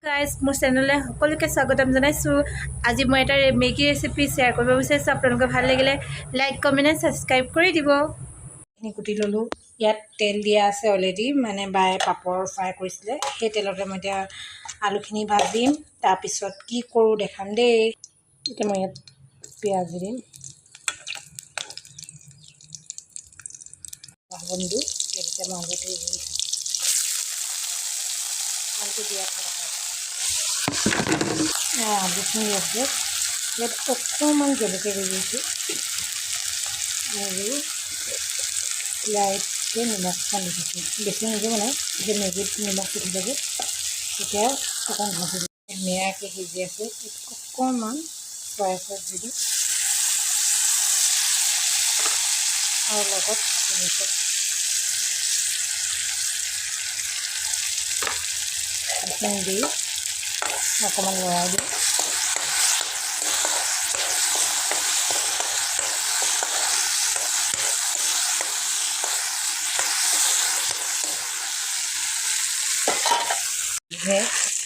Guys মোৰ চেনেললৈ সকলোকে স্বাগতম জনাইছোঁ। আজি মই এটা মেগী ৰেচিপি শ্বেয়াৰ কৰিব বিচাৰিছোঁ। আপোনালোকে ভাল লাগিলে লাইক কমেণ্ট এণ্ড ছাবস্ক্ৰাইব কৰি দিব। এইখিনি কুটি ল'লোঁ। ইয়াত তেল দিয়া আছে অলৰেডি, মানে বায়ে পাপৰ ফ্ৰাই কৰিছিলে। সেই তেলতে মই এতিয়া আলুখিনি ভাজিম, তাৰপিছত কি কৰোঁ দেখাম দেই। এতিয়া মই ইয়াত পিঁয়াজ দিম, বন্ধু এতিয়া মই আলুটো দিম। আলুটো দিয়াৰ আলুখিনি আছে ইয়াত অকণমান জলকীয়া দি দিছোঁ আৰু লাইটকৈ নিমখখন দি দিছোঁ। বেছি নিদিওঁ মানে যে মেগীত নিমখ দি থাকে, তেতিয়া অকণ ভাজি দিওঁ। ধুনীয়াকৈ সিজি আছে, অকণমান চয়া চচ দি দিওঁ আৰু লগত দি অকণমান লৰাই দিওঁ।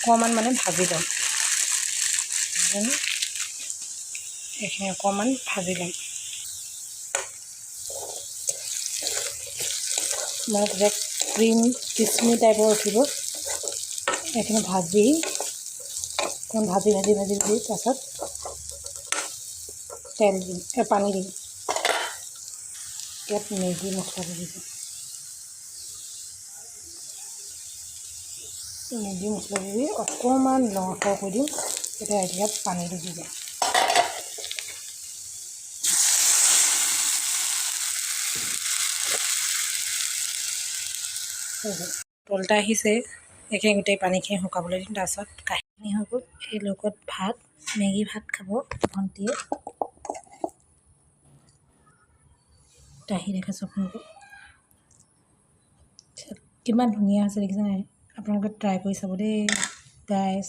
অকণমান মানে ভাজি লওঁ, এইখিনি অকণমান ভাজি লওঁ। মানে তেতিয়া ক্ৰীম কিচমি টাইপৰ উঠিব। এইখিনি ভাজি অকণমান ভাজি তাৰপাছত তেল দিম, পানী দিম। ইয়াত মেগী মছলা দি দিছোঁ। মেগী মছলা দি অকণমান লৰচৰ কৰি দিম। তেতিয়া ইয়াত পানীটো দি দিম। তলটা আহিছে, এইখিনি গোটেই পানীখিনি শুকাবলৈ দিম। তাৰপাছত কাহিনী হৈ গ'ল। এই লগত ভাত, মেগী ভাত খাব ভণ্টিয়ে। আহি দেখাছোঁ আপোনালোকক কিমান ধুনীয়া হৈছে, দেখিছে নাই? আপোনালোকে ট্ৰাই কৰি চাব দেই গাইজ।